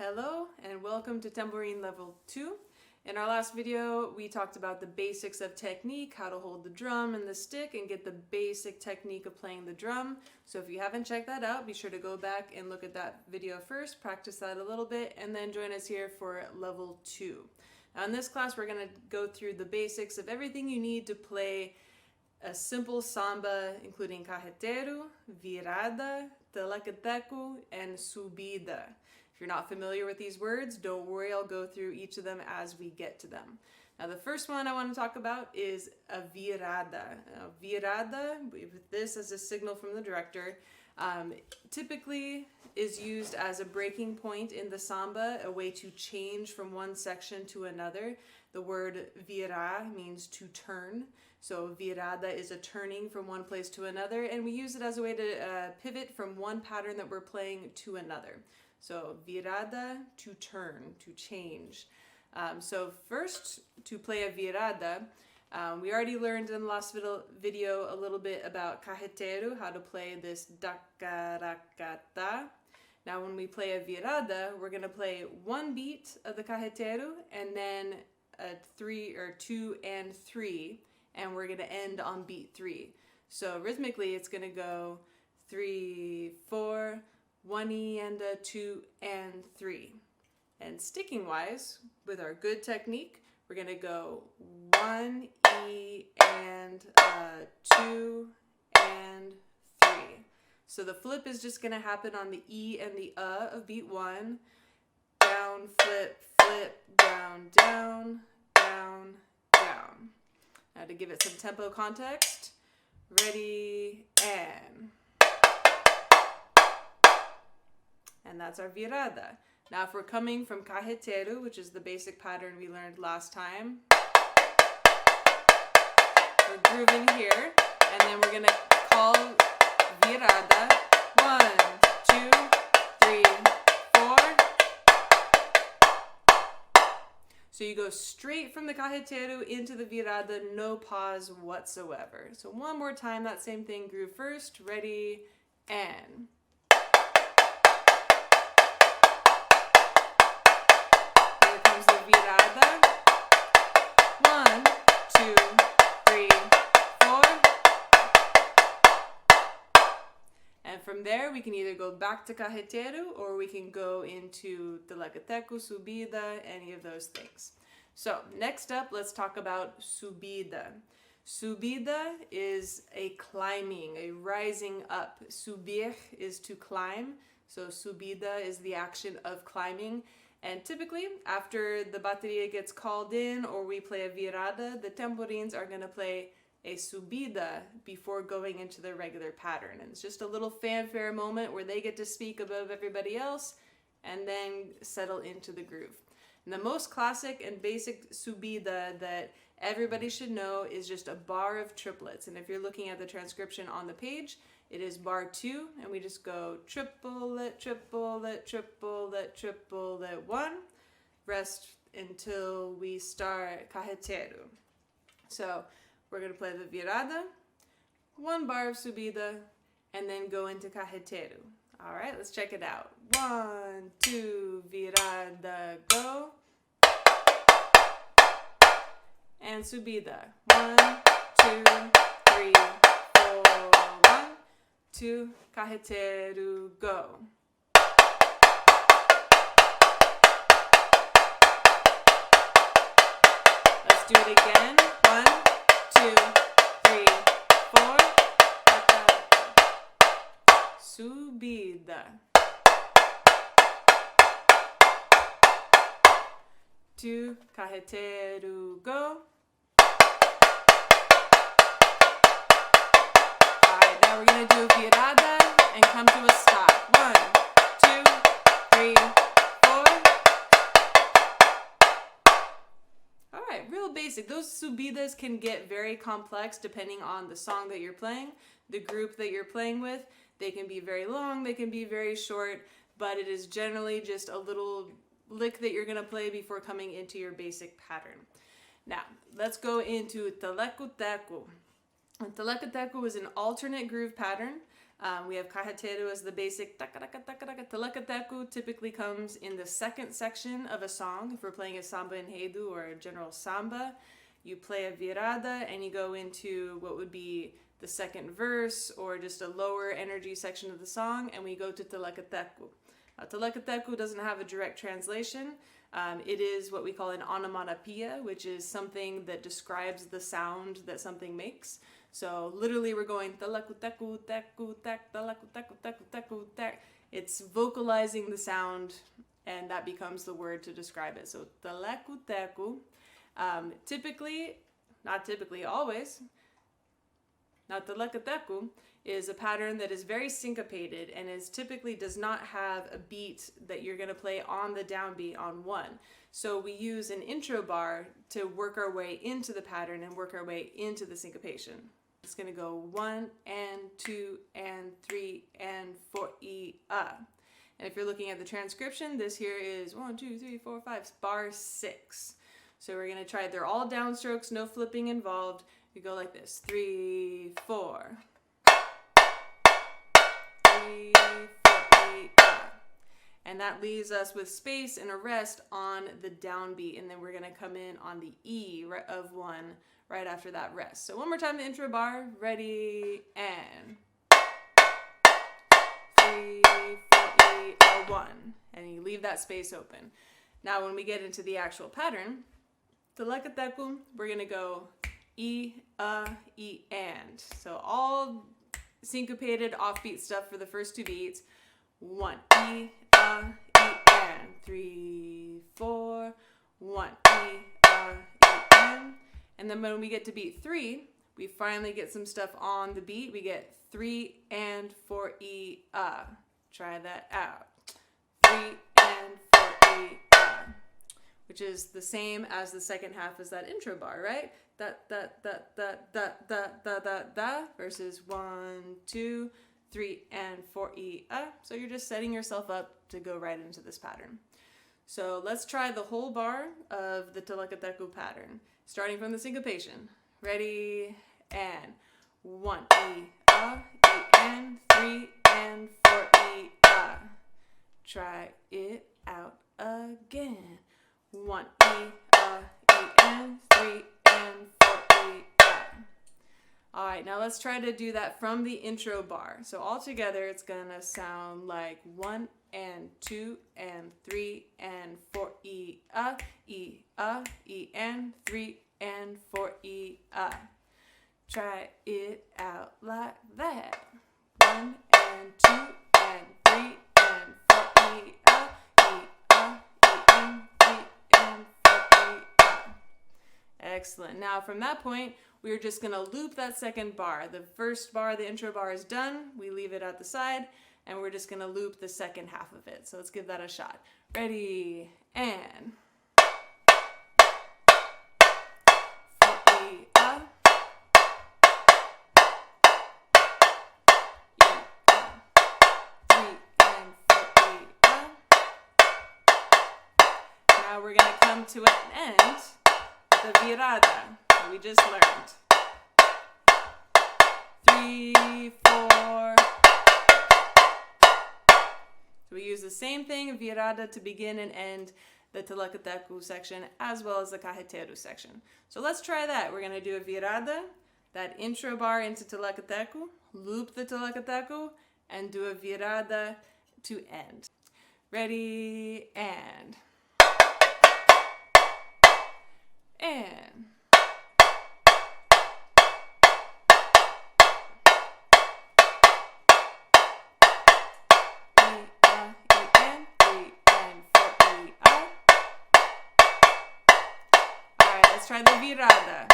Hello and welcome to Tamborim Level 2. In our last video, we talked about the basics of technique, how to hold the drum and the stick and get the basic technique of playing the drum. So if you haven't checked that out, be sure to go back and look at that video first, practice that a little bit, and then join us here for Level 2. Now in this class, we're going to go through the basics of everything you need to play a simple samba, including Carreteiro, Virada, Telecoteco, and Subida. If you're not familiar with these words, don't worry, I'll go through each of them as we get to them. Now the first one I want to talk about is a virada. Virada, with this as a signal from the director, typically is used as a breaking point in the samba, a way to change from one section to another. The word virar means to turn. So virada is a turning from one place to another, and we use it as a way to pivot from one pattern that we're playing to another. So virada, to turn, to change. So first, to play a virada, we already learned in the last video a little bit about carreteiro, how to play this dacaracata. Now when we play a virada, we're going to play one beat of the carreteiro and then a 3 or 2 and 3, and we're going to end on beat 3. So rhythmically it's going to go 3, 4, 1 E and a 2 and 3. And sticking wise, with our good technique, we're going to go 1 E and 2 and 3. So the flip is just going to happen on the E and the of beat 1. Down, flip, flip, down, down, down, down. Now to give it some tempo context, ready, and that's our virada. Now if we're coming from carreteiro, which is the basic pattern we learned last time, we're grooving here, and then we're gonna call virada 1, 2, 3, 4. So you go straight from the carreteiro into the virada, no pause whatsoever. So one more time, that same thing, groove first, ready, and. The virada, 1, 2, 3, 4, and from there we can either go back to carreteiro or we can go into Telecoteco, Subida, any of those things. So next up, let's talk about Subida. Subida is a climbing, a rising up. Subir is to climb, so Subida is the action of climbing. And typically, after the bateria gets called in or we play a virada, the tamborins are going to play a subida before going into the regular pattern. And it's just a little fanfare moment where they get to speak above everybody else and then settle into the groove. And the most classic and basic subida that everybody should know is just a bar of triplets. And if you're looking at the transcription on the page, it is bar 2, and we just go triplet, triplet, triplet, triplet, 1. Rest until we start carreteiro. So we're going to play the virada, 1 bar of subida, and then go into carreteiro. All right, let's check it out. 1, 2, virada, go. And subida. 1, 2, 3, 4, 1, 2, carreteiro, go. Let's do it again. 1, 2, 3, 4. Subida. 2, carreteiro, go. Alright, now we're going to do a virada and come to a stop. 1, 2, 3, 4. Alright, real basic. Those subidas can get very complex depending on the song that you're playing, the group that you're playing with. They can be very long, they can be very short, but it is generally just a little lick that you're going to play before coming into your basic pattern. Now, let's go into Telecoteco. Telecoteco is an alternate groove pattern. We have Carreteiro as the basic. Telecoteco typically comes in the second section of a song. If we're playing a samba enredo or a general samba, you play a virada and you go into what would be the second verse or just a lower energy section of the song, and we go to Telecoteco. Telecoteco doesn't have a direct translation. It is what we call an onomatopoeia, which is something that describes the sound that something makes. So literally we're going telecoteco, teco, tek, telecoteco, teco, teco, tek. It's vocalizing the sound, and that becomes the word to describe it. So telecoteco, always. Now telecoteco is a pattern that is very syncopated and typically does not have a beat that you're going to play on the downbeat on one. So we use an intro bar to work our way into the pattern and work our way into the syncopation. It's going to go 1 and 2 and 3 and 4 and if you're looking at the transcription, this here is 1, 2, 3, 4, 5, bar 6. So we're going to try, they're all downstrokes, no flipping involved. We go like this, 3, 4. 3, 4, and that leaves us with space and a rest on the downbeat, and then we're going to come in on the E of 1 right after that rest. So one more time, the intro bar, ready, and 3, 4, 1, and you leave that space open. Now when we get into the actual pattern, telecoteco, we're going to go E, and. So all syncopated offbeat stuff for the first two beats. 1, E, and. 3, 4, 1, E, and. And then when we get to beat 3, we finally get some stuff on the beat. We get 3 and 4 E, Try that out. 3 and 4 E, which is the same as the second half as that intro bar, right? Da da da da da da da da da versus 1, 2, 3 and 4 E. So you're just setting yourself up to go right into this pattern. So let's try the whole bar of the telecoteco pattern, starting from the syncopation. Ready, and 1 E, and 3 and 4 E, Try it out again. 1 E, and 3 and 4 E, All right, now let's try to do that from the intro bar. So all together, it's gonna sound like 1 and 2 and 3 and 4 E, and 3 and 4 E, Try it out like that. 1 and 2 and 3 and 4 E, and 3 and 4 E, Excellent. Now from that point, we're just going to loop that second bar. The first bar, the intro bar, is done. We leave it at the side, and we're just going to loop the second half of it. So let's give that a shot. Ready, and 4 E, Now we're going to come to an end, the virada that we just learned. 3, 4. So we use the same thing, virada, to begin and end the telecoteco section as well as the carreteiro section. So let's try that. We're going to do a virada, that intro bar into telecoteco, loop the telecoteco, and do a virada to end. Ready, and. Try the virada.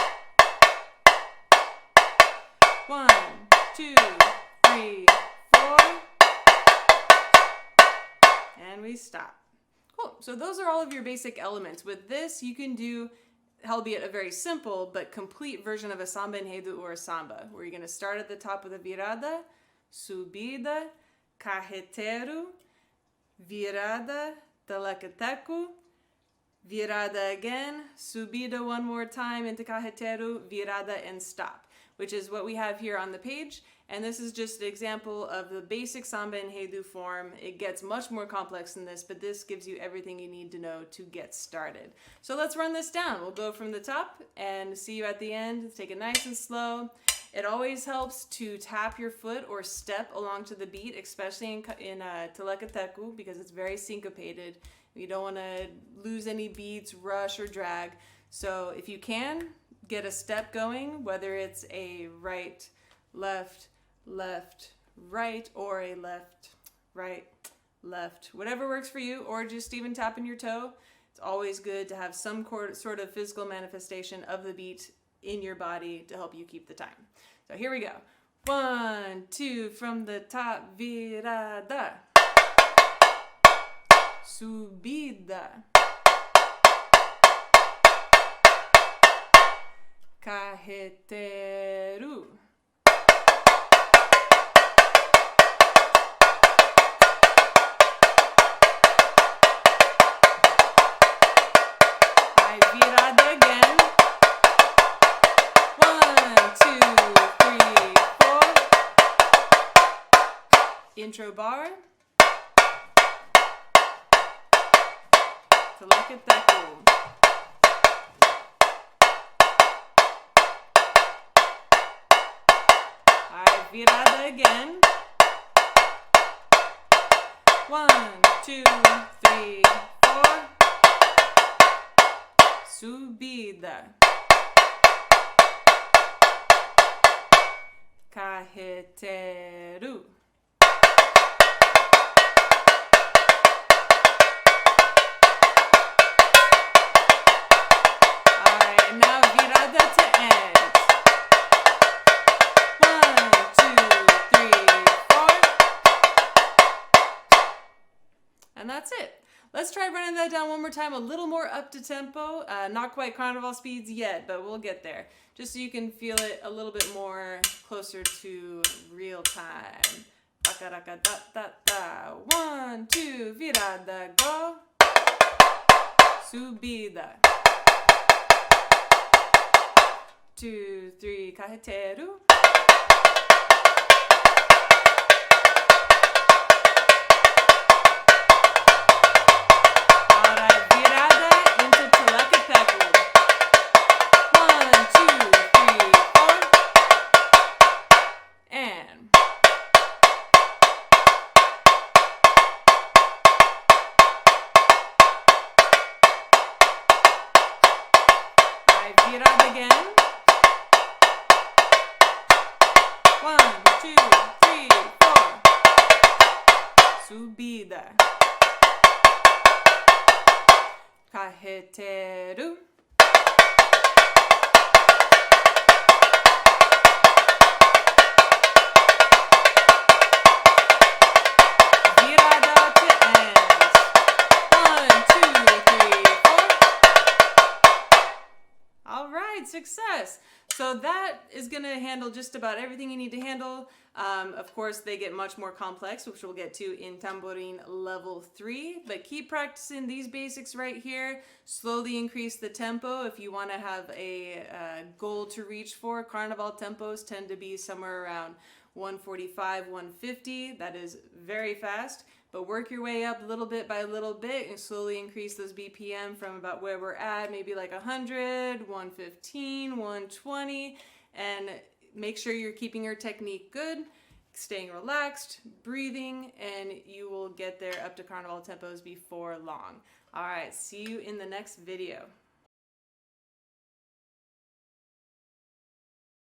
1, 2, 3, 4. And we stop. Cool. So those are all of your basic elements. With this, you can do, albeit a very simple but complete version of a samba enredo or a samba, where you're going to start at the top with a virada, subida, carreteiro, virada, telecoteco, virada again, subida one more time into carreteiro, virada, and stop, which is what we have here on the page. And this is just an example of the basic samba enredo form. It gets much more complex than this, but this gives you everything you need to know to get started. So let's run this down. We'll go from the top and see you at the end. Take it nice and slow. It always helps to tap your foot or step along to the beat, especially in Telecoteco, because it's very syncopated. You don't want to lose any beats, rush, or drag. So if you can, get a step going, whether it's a right, left, left, right, or a left, right, left, whatever works for you, or just even tapping your toe. It's always good to have some sort of physical manifestation of the beat in your body to help you keep the time. So here we go. 1, 2, from the top, virada, subida, carreteiro, virada again. 1, 2, 3, 4. Intro bar. Telecoteco. Alright, virada again. 1, 2, 3, 4. Subida, Carreteiro, alright, and now virada to end. 1, 2, 3, 4, and that's it. Let's try running that down one more time, a little more up to tempo. Not quite carnival speeds yet, but we'll get there. Just so you can feel it a little bit more closer to real time. 1, 2, virada, go. Subida. 2, 3, carreteiro. Virada again. 1, 2, 3, 4. Subida. Carreteiro. Virada to end. 1, 2, 3, 4. All right, success. So that is going to handle just about everything you need to handle. Of course, they get much more complex, which we'll get to in Tamborim Level 3. But keep practicing these basics right here. Slowly increase the tempo if you want to have a goal to reach for. Carnival tempos tend to be somewhere around 145, 150. That is very fast. But work your way up little bit by little bit and slowly increase those BPM from about where we're at, maybe like 100, 115, 120, and make sure you're keeping your technique good, staying relaxed, breathing, and you will get there up to carnival tempos before long. All right, see you in the next video.